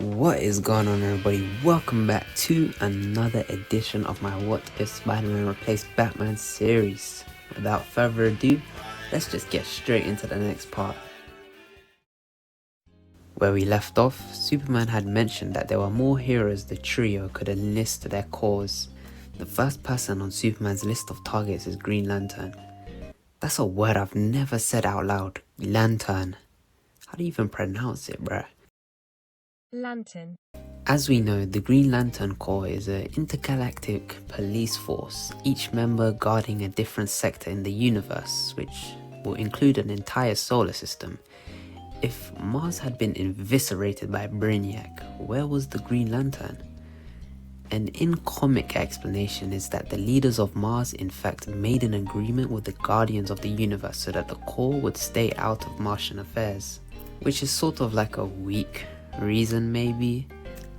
What is going on, everybody? Welcome back to another edition of my What If Spider-Man Replaced Batman series. Without further ado, let's just get straight into the next part. Where we left off, Superman had mentioned that there were more heroes the trio could enlist to their cause. The first person on Superman's list of targets is Green Lantern. That's a word I've never said out loud. Lantern. How do you even pronounce it, bruh? Lantern. As we know, the Green Lantern Corps is an intergalactic police force, each member guarding a different sector in the universe, which will include an entire solar system. If Mars had been eviscerated by Brainiac, where was the Green Lantern? An in-comic explanation is that the leaders of Mars in fact made an agreement with the Guardians of the Universe so that the Corps would stay out of Martian affairs, which is sort of like a weak reason maybe.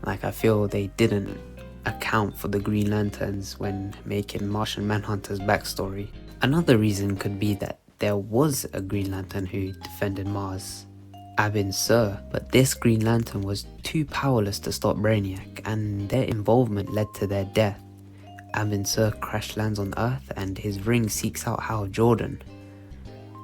Like, I feel they didn't account for the Green Lanterns when making Martian Manhunter's backstory. Another reason could be that there was a Green Lantern who defended Mars, Abin Sur, but this Green Lantern was too powerless to stop Brainiac, and their involvement led to their death. Abin Sur crash lands on Earth and his ring seeks out Hal Jordan.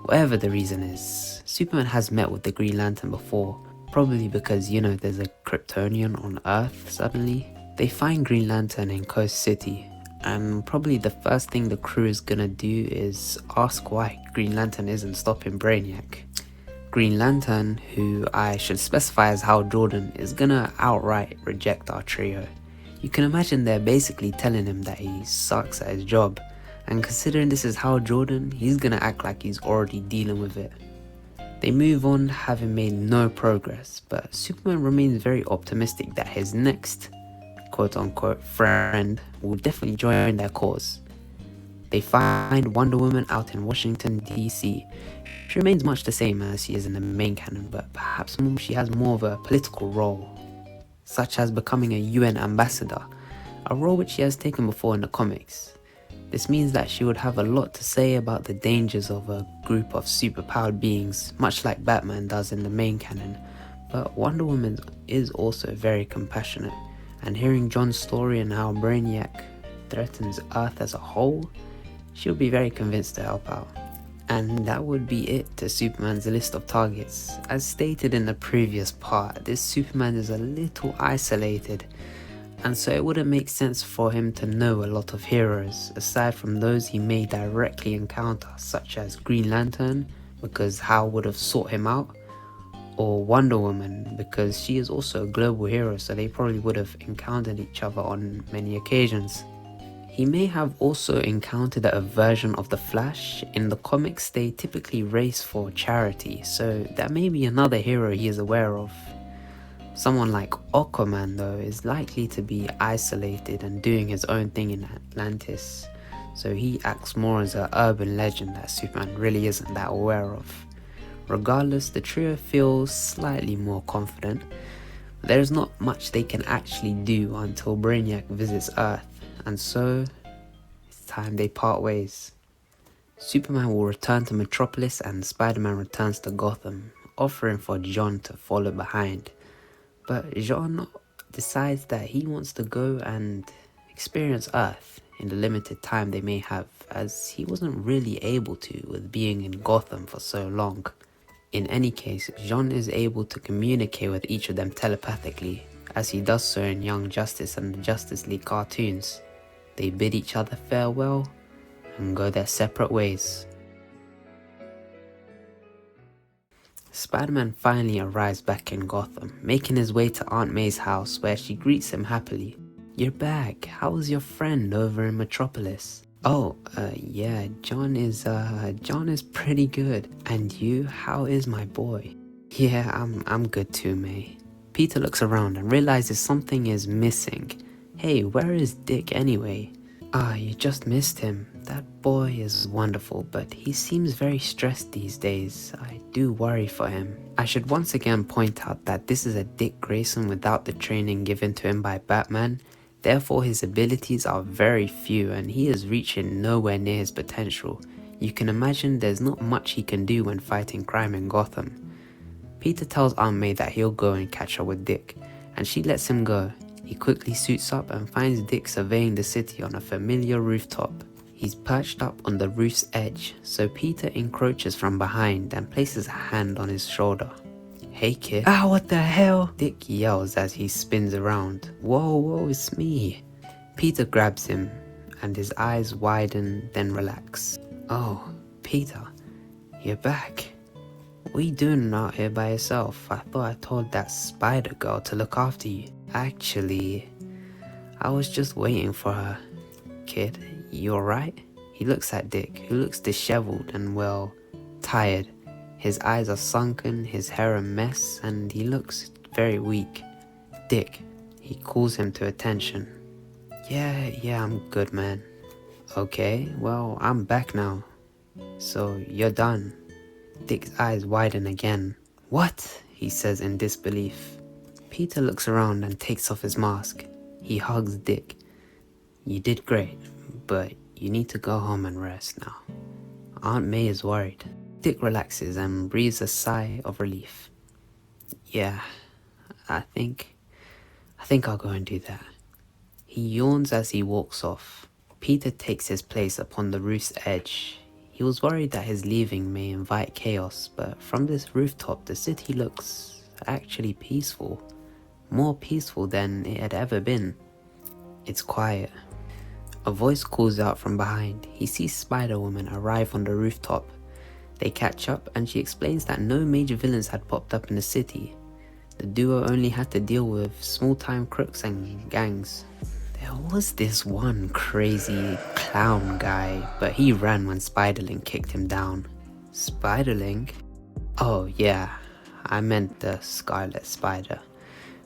Whatever the reason is, Superman has met with the Green Lantern before, probably because, you know, there's a Kryptonian on Earth suddenly. They find Green Lantern in Coast City, and probably the first thing the crew is gonna do is ask why Green Lantern isn't stopping Brainiac. Green Lantern, who I should specify as Hal Jordan, is gonna outright reject our trio. You can imagine they're basically telling him that he sucks at his job, and considering this is Hal Jordan, he's gonna act like he's already dealing with it. They move on, having made no progress, but Superman remains very optimistic that his next quote-unquote friend will definitely join their cause. They find Wonder Woman out in Washington, DC. She remains much the same as she is in the main canon, but perhaps she has more of a political role, such as becoming a UN ambassador, a role which she has taken before in the comics. This means that she would have a lot to say about the dangers of a group of superpowered beings, much like Batman does in the main canon, but Wonder Woman is also very compassionate, and hearing John's story and how Brainiac threatens Earth as a whole, she'll be very convinced to help out. And that would be it to Superman's list of targets. As stated in the previous part, this Superman is a little isolated, and so it wouldn't make sense for him to know a lot of heroes, aside from those he may directly encounter, such as Green Lantern, because Hal would have sought him out, or Wonder Woman, because she is also a global hero, so they probably would have encountered each other on many occasions. He may have also encountered a version of the Flash. In the comics, they typically race for charity, so that may be another hero he is aware of. Someone like Aquaman, though, is likely to be isolated and doing his own thing in Atlantis, so he acts more as an urban legend that Superman really isn't that aware of. Regardless, the trio feels slightly more confident, but there's not much they can actually do until Brainiac visits Earth, and so it's time they part ways. Superman will return to Metropolis and Spider-Man returns to Gotham, offering for John to follow behind. But John decides that he wants to go and experience Earth in the limited time they may have, as he wasn't really able to with being in Gotham for so long. In any case, John is able to communicate with each of them telepathically, as he does so in Young Justice and the Justice League cartoons. They bid each other farewell and go their separate ways. Spider-Man finally arrives back in Gotham, making his way to Aunt May's house where she greets him happily. "You're back. How was your friend over in Metropolis?" Yeah, John is pretty good. And you, how is my boy?" "Yeah, I'm good too, May." Peter looks around and realizes something is missing. "Hey, where is Dick anyway?" You just missed him. That boy is wonderful, but he seems very stressed these days. I do worry for him." I should once again point out that this is a Dick Grayson without the training given to him by Batman. Therefore, his abilities are very few and he is reaching nowhere near his potential. You can imagine there's not much he can do when fighting crime in Gotham. Peter tells Aunt May that he'll go and catch up with Dick, and she lets him go. He quickly suits up and finds Dick surveying the city on a familiar rooftop. He's perched up on the roof's edge, so Peter encroaches from behind and places a hand on his shoulder. "Hey kid." "Ah, what the hell?" Dick yells as he spins around. Whoa, it's me." Peter grabs him and his eyes widen then relax. "Oh, Peter, you're back. What are you doing out here by yourself? I thought I told that spider girl to look after you." "Actually, I was just waiting for her." "Kid, you alright?" He looks at Dick, who looks disheveled and, well, tired. His eyes are sunken, his hair a mess, and he looks very weak. "Dick," he calls him to attention. Yeah, I'm good, man." "Okay, well, I'm back now. So, you're done." Dick's eyes widen again. "What?" he says in disbelief. Peter looks around and takes off his mask. He hugs Dick. "You did great, but you need to go home and rest now. Aunt May is worried." Dick relaxes and breathes a sigh of relief. "Yeah, I think I'll go and do that." He yawns as he walks off. Peter takes his place upon the roof's edge. He was worried that his leaving may invite chaos, but from this rooftop the city looks actually peaceful. More peaceful than it had ever been. It's quiet. A voice calls out from behind. He sees Spider-Woman arrive on the rooftop. They catch up and she explains that no major villains had popped up in the city. The duo only had to deal with small-time crooks and gangs. There was this one crazy clown guy, but he ran when Spiderling kicked him down. Spiderling? Oh yeah, I meant the Scarlet Spider.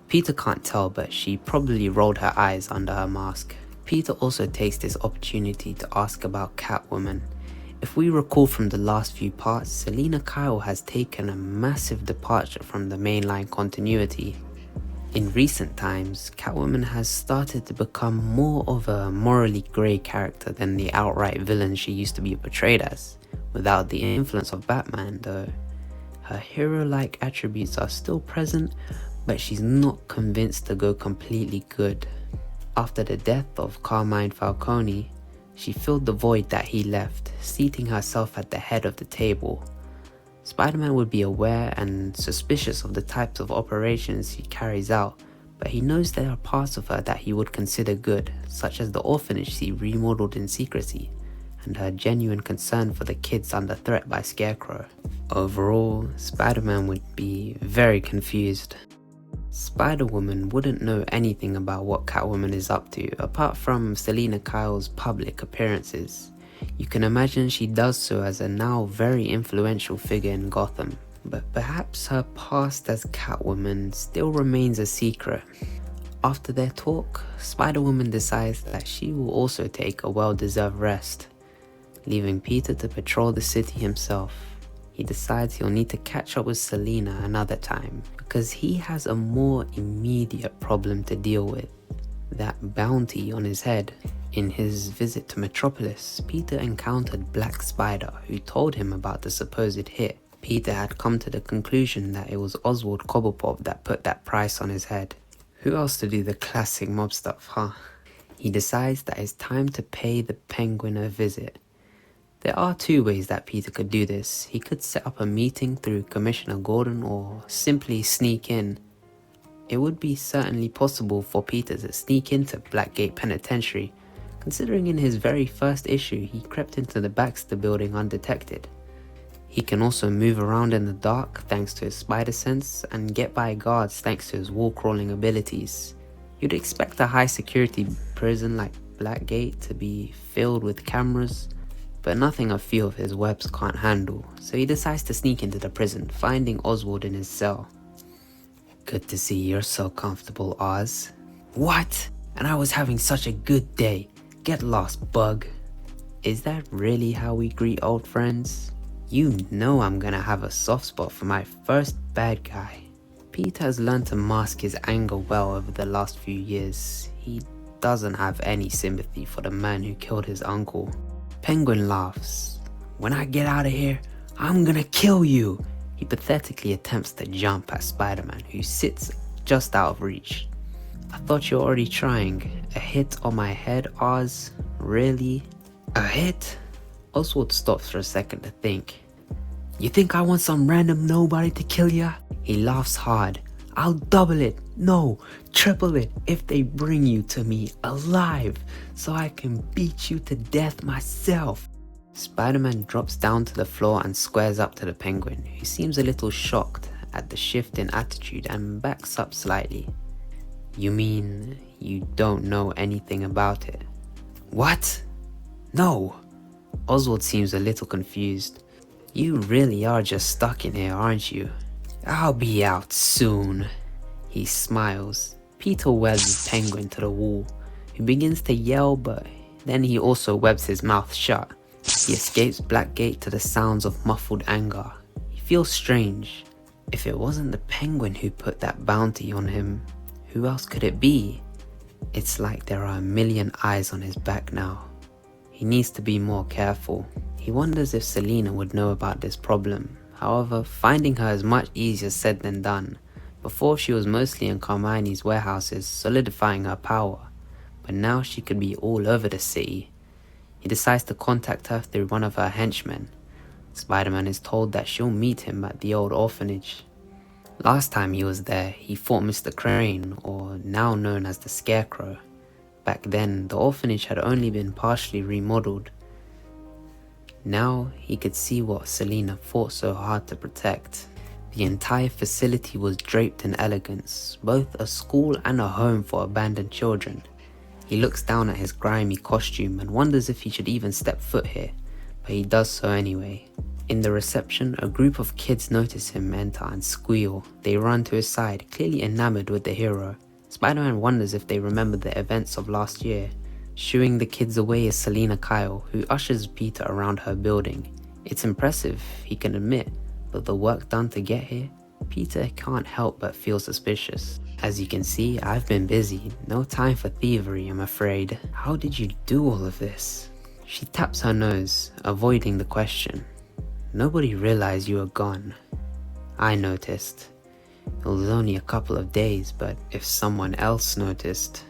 Peter can't tell, but she probably rolled her eyes under her mask. Peter also takes this opportunity to ask about Catwoman. If we recall from the last few parts, Selina Kyle has taken a massive departure from the mainline continuity. In recent times, Catwoman has started to become more of a morally grey character than the outright villain she used to be portrayed as. Without the influence of Batman though, her hero-like attributes are still present, but she's not convinced to go completely good. After the death of Carmine Falcone, she filled the void that he left, seating herself at the head of the table. Spider-Man would be aware and suspicious of the types of operations she carries out, but he knows there are parts of her that he would consider good, such as the orphanage she remodeled in secrecy, and her genuine concern for the kids under threat by Scarecrow. Overall, Spider-Man would be very confused. Spider-Woman wouldn't know anything about what Catwoman is up to, apart from Selina Kyle's public appearances. You can imagine she does so as a now very influential figure in Gotham, but perhaps her past as Catwoman still remains a secret. After their talk, Spider-Woman decides that she will also take a well-deserved rest, leaving Peter to patrol the city himself. He decides he'll need to catch up with Selina another time, because he has a more immediate problem to deal with, that bounty on his head. In his visit to Metropolis, Peter encountered Black Spider, who told him about the supposed hit. Peter had come to the conclusion that it was Oswald Cobblepot that put that price on his head. Who else to do the classic mob stuff, huh? He decides that it's time to pay the Penguin a visit. There are two ways that Peter could do this. He could set up a meeting through Commissioner Gordon or simply sneak in. It would be certainly possible for Peter to sneak into Blackgate Penitentiary, considering in his very first issue he crept into the Baxter building undetected. He can also move around in the dark thanks to his spider sense and get by guards thanks to his wall crawling abilities. You'd expect a high security prison like Blackgate to be filled with cameras, but nothing a few of his webs can't handle, so he decides to sneak into the prison, finding Oswald in his cell. "Good to see you're so comfortable, Oz." "What? And I was having such a good day. Get lost, bug." Is that really how we greet old friends? You know I'm gonna have a soft spot for my first bad guy. Pete has learned to mask his anger well over the last few years. He doesn't have any sympathy for the man who killed his uncle. Penguin laughs. "When I get out of here, I'm gonna kill you." He pathetically attempts to jump at Spider-Man, who sits just out of reach. I thought you were already trying. A hit on my head, Oz? Really? A hit? Oswald stops for a second to think. You think I want some random nobody to kill ya? He laughs hard. I'll double it, no, triple it if they bring you to me alive so I can beat you to death myself. Spider-Man drops down to the floor and squares up to the Penguin, who seems a little shocked at the shift in attitude and backs up slightly. You mean you don't know anything about it? What? No. Oswald seems a little confused. You really are just stuck in here, aren't you? I'll be out soon. He smiles. Peter webs the Penguin to the wall, who begins to yell, but then he also webs his mouth shut. He escapes Blackgate to the sounds of muffled anger. He feels strange. If it wasn't the Penguin who put that bounty on him, who else could it be? It's like there are a million eyes on his back now. He needs to be more careful. He wonders if Selina would know about this problem. However, finding her is much easier said than done. Before, she was mostly in Carmine's warehouses, solidifying her power, but now she could be all over the city. He decides to contact her through one of her henchmen. Spider-Man is told that she'll meet him at the old orphanage. Last time he was there, he fought Mr. Crane, or now known as the Scarecrow. Back then, the orphanage had only been partially remodeled. Now he could see what Selina fought so hard to protect. The entire facility was draped in elegance, both a school and a home for abandoned children. He looks down at his grimy costume and wonders if he should even step foot here, but he does so anyway. In the reception, a group of kids notice him enter and squeal. They run to his side, clearly enamored with the hero. Spider-Man wonders if they remember the events of last year. Shooing the kids away is Selina Kyle, who ushers Peter around her building. It's impressive, he can admit, but the work done to get here? Peter can't help but feel suspicious. As you can see, I've been busy. No time for thievery, I'm afraid. How did you do all of this? She taps her nose, avoiding the question. Nobody realized you were gone. I noticed. It was only a couple of days, but if someone else noticed,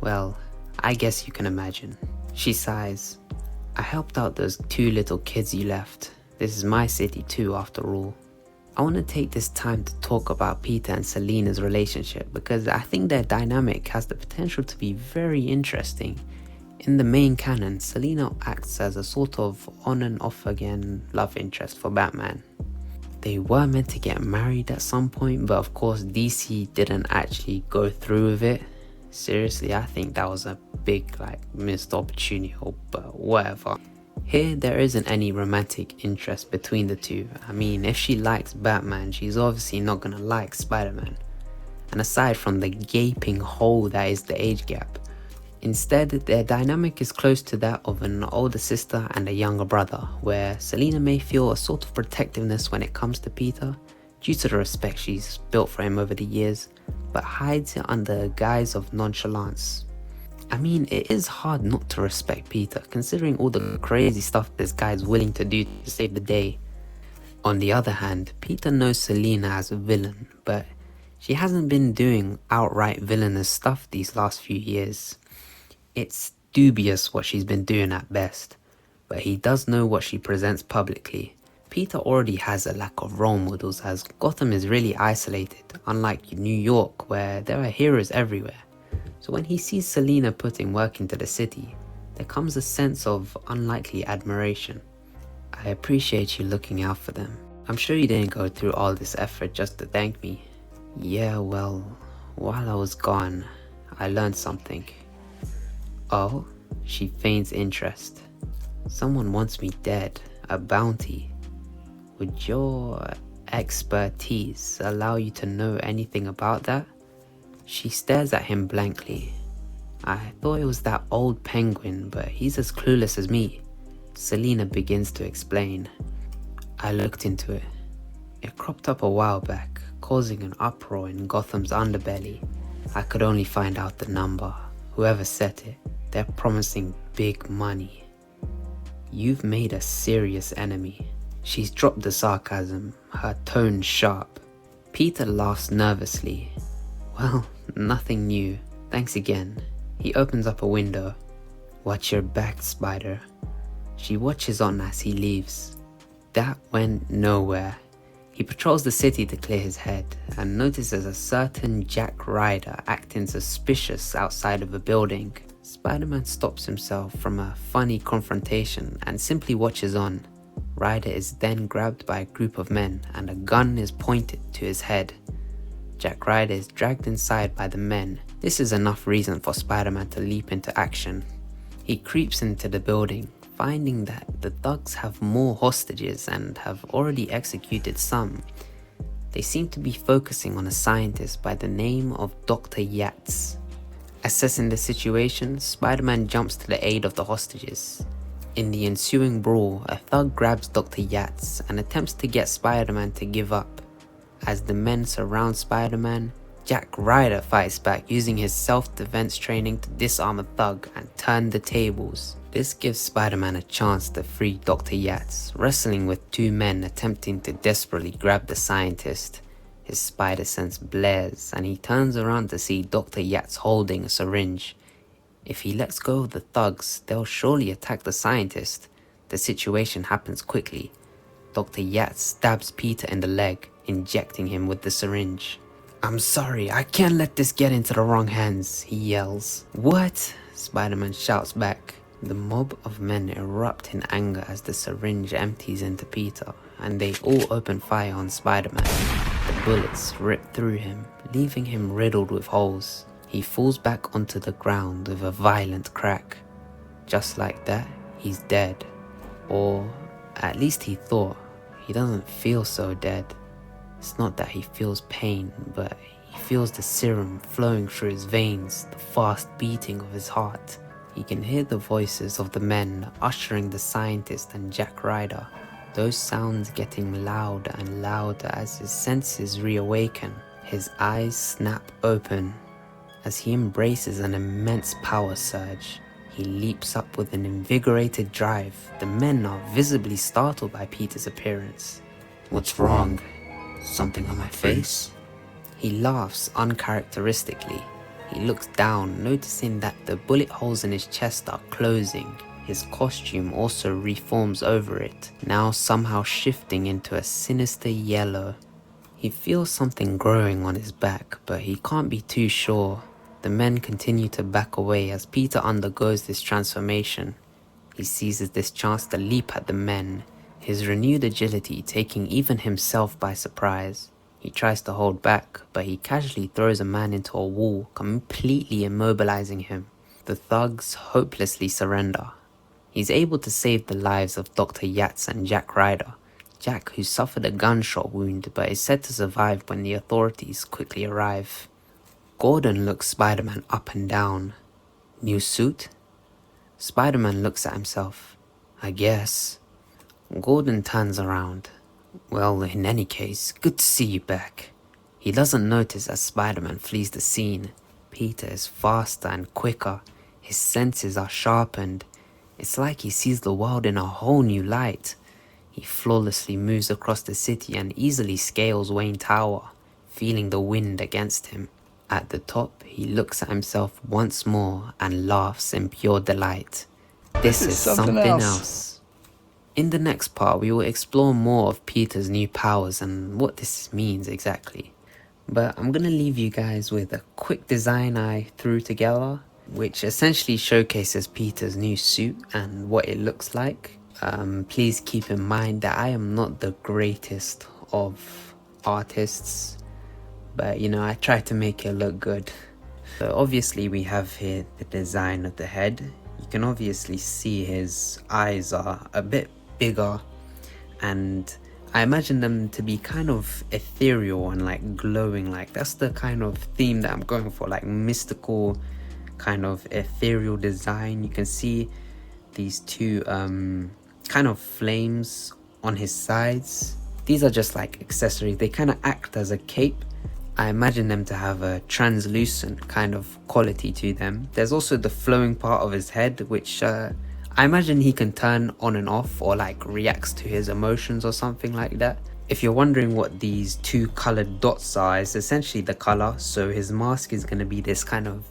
well, I guess you can imagine. She sighs. I helped out those 2 little kids you left. This is my city too, after all. I want to take this time to talk about Peter and Selina's relationship because I think their dynamic has the potential to be very interesting. In the main canon, Selina acts as a sort of on and off again love interest for Batman. They were meant to get married at some point, but of course DC didn't actually go through with it. Seriously, I think that was a big missed opportunity, but whatever. Here, there isn't any romantic interest between the two. I mean, if she likes Batman, she's obviously not gonna like Spider-Man. And aside from the gaping hole that is the age gap, instead, their dynamic is close to that of an older sister and a younger brother, where Selina may feel a sort of protectiveness when it comes to Peter, due to the respect she's built for him over the years, but hides it under a guise of nonchalance. I mean, it is hard not to respect Peter, considering all the crazy stuff this guy is willing to do to save the day. On the other hand, Peter knows Selina as a villain, but she hasn't been doing outright villainous stuff these last few years. It's dubious what she's been doing at best, but he does know what she presents publicly. Peter already has a lack of role models as Gotham is really isolated, unlike New York where there are heroes everywhere. So when he sees Selina putting work into the city, there comes a sense of unlikely admiration. I appreciate you looking out for them. I'm sure you didn't go through all this effort just to thank me. Yeah, well, while I was gone, I learned something. Oh? She feigns interest. Someone wants me dead, a bounty. Would your expertise allow you to know anything about that? She stares at him blankly. I thought it was that old Penguin, but he's as clueless as me. Selina begins to explain. I looked into it. It cropped up a while back, causing an uproar in Gotham's underbelly. I could only find out the number. Whoever set it, they're promising big money. You've made a serious enemy. She's dropped the sarcasm, her tone sharp. Peter laughs nervously. Well, Nothing new. Thanks again. He opens up a window. Watch your back, Spider. She watches on as he leaves. That went nowhere. He patrols the city to clear his head and notices a certain Jack Ryder acting suspicious outside of a building. Spider-Man stops himself from a funny confrontation and simply watches on. Ryder is then grabbed by a group of men and a gun is pointed to his head. Jack Ryder is dragged inside by the men. This is enough reason for Spider-Man to leap into action. He creeps into the building, finding that the thugs have more hostages and have already executed some. They seem to be focusing on a scientist by the name of Dr. Yates. Assessing the situation, Spider-Man jumps to the aid of the hostages. In the ensuing brawl, a thug grabs Dr. Yates and attempts to get Spider-Man to give up. As the men surround Spider-Man, Jack Ryder fights back using his self-defense training to disarm a thug and turn the tables. This gives Spider-Man a chance to free Dr. Yates, wrestling with two men attempting to desperately grab the scientist. His spider sense blares and he turns around to see Dr. Yates holding a syringe. If he lets go of the thugs, they'll surely attack the scientist. The situation happens quickly. Dr. Yates stabs Peter in the leg, injecting him with the syringe. "I'm sorry, I can't let this get into the wrong hands," he yells. "What?" Spider-Man shouts back. The mob of men erupt in anger as the syringe empties into Peter, and they all open fire on Spider-Man. The bullets rip through him, leaving him riddled with holes. He falls back onto the ground with a violent crack. Just like that, he's dead. Or at least he thought. He doesn't feel so dead. It's not that he feels pain, but he feels the serum flowing through his veins, the fast beating of his heart. He can hear the voices of the men ushering the scientist and Jack Ryder. Those sounds getting louder and louder as his senses reawaken. His eyes snap open. As he embraces an immense power surge, he leaps up with an invigorated drive. The men are visibly startled by Peter's appearance. "What's wrong? Something on my face?" He laughs uncharacteristically. He looks down, noticing that the bullet holes in his chest are closing. His costume also reforms over it, now somehow shifting into a sinister yellow. He feels something growing on his back, but he can't be too sure. The men continue to back away as Peter undergoes this transformation. He seizes this chance to leap at the men, his renewed agility taking even himself by surprise. He tries to hold back, but he casually throws a man into a wall, completely immobilizing him. The thugs hopelessly surrender. He's able to save the lives of Dr. Yates and Jack Ryder. Jack, who suffered a gunshot wound but is said to survive when the authorities quickly arrive. Gordon looks Spider-Man up and down. "New suit?" Spider-Man looks at himself. "I guess." Gordon turns around. "Well, in any case, good to see you back." He doesn't notice as Spider-Man flees the scene. Peter is faster and quicker. His senses are sharpened. It's like he sees the world in a whole new light. He flawlessly moves across the city and easily scales Wayne Tower, feeling the wind against him. At the top, he looks at himself once more and laughs in pure delight. This is something else. In the next part, we will explore more of Peter's new powers and what this means exactly. But I'm gonna leave you guys with a quick design I threw together, which essentially showcases Peter's new suit and what it looks like. Please keep in mind that I am not the greatest of artists, but I try to make it look good. So obviously we have here the design of the head. You can obviously see his eyes are a bit bigger, and I imagine them to be kind of ethereal and like glowing. Like that's the kind of theme that I'm going for, like mystical kind of ethereal design. You can see these two kind of flames on his sides. These are just like accessories. They kind of act as a cape. I imagine them to have a translucent kind of quality to them. There's also the flowing part of his head, which I imagine he can turn on and off or like reacts to his emotions or something like that. If you're wondering what these two colored dots are, it's essentially the color. So his mask is going to be this kind of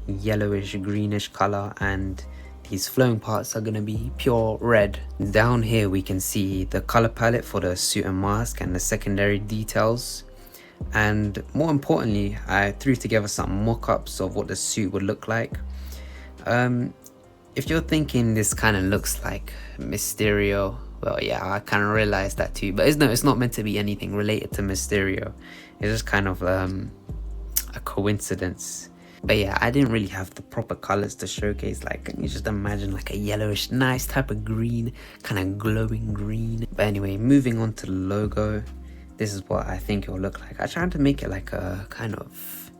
yellowish greenish color, and these flowing parts are going to be pure red. Down here we can see the color palette for the suit and mask and the secondary details. And more importantly, I threw together some mock-ups of what the suit would look like. If you're thinking this kind of looks like Mysterio, well, yeah, I kind of realized that too. But it's not meant to be anything related to Mysterio. It's just kind of a coincidence. But yeah, I didn't really have the proper colors to showcase. Like, can you just imagine like a yellowish, nice type of green, kind of glowing green. But anyway, moving on to the logo. This is what I think it'll look like. I tried to make it like a kind of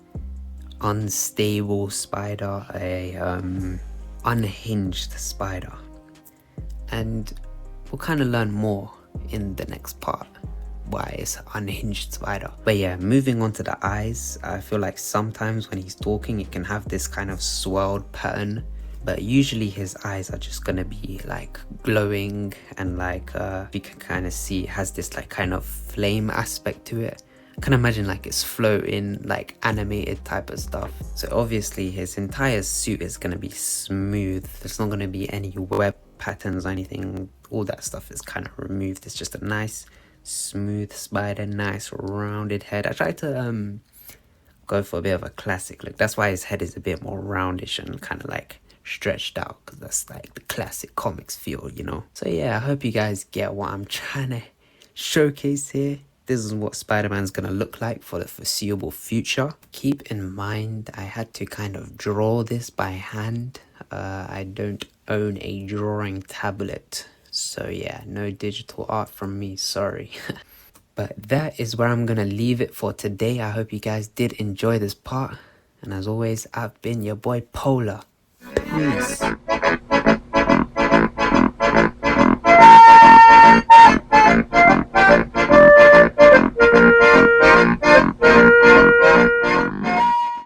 unstable spider, unhinged spider, and we'll kind of learn more in the next part why it's an unhinged spider. But yeah, moving on to the eyes, I feel like sometimes when he's talking it can have this kind of swirled pattern, but usually his eyes are just gonna be like glowing, and like you can kind of see it has this like kind of flame aspect to it. I can imagine like it's floating, like animated type of stuff. So obviously his entire suit is going to be smooth. There's not going to be any web patterns or anything. All that stuff is kind of removed. It's just a nice smooth spider, nice rounded head. I tried to go for a bit of a classic look. That's why his head is a bit more roundish and kind of like stretched out, because that's like the classic comics feel, you know. So yeah, I hope you guys get what I'm trying to showcase here. This is what Spider-Man's gonna look like for the foreseeable future. Keep in mind, I had to kind of draw this by hand. I don't own a drawing tablet, so yeah, no digital art from me, sorry. But that is where I'm gonna leave it for today. I hope you guys did enjoy this part, and as always, I've been your boy Polar. Peace.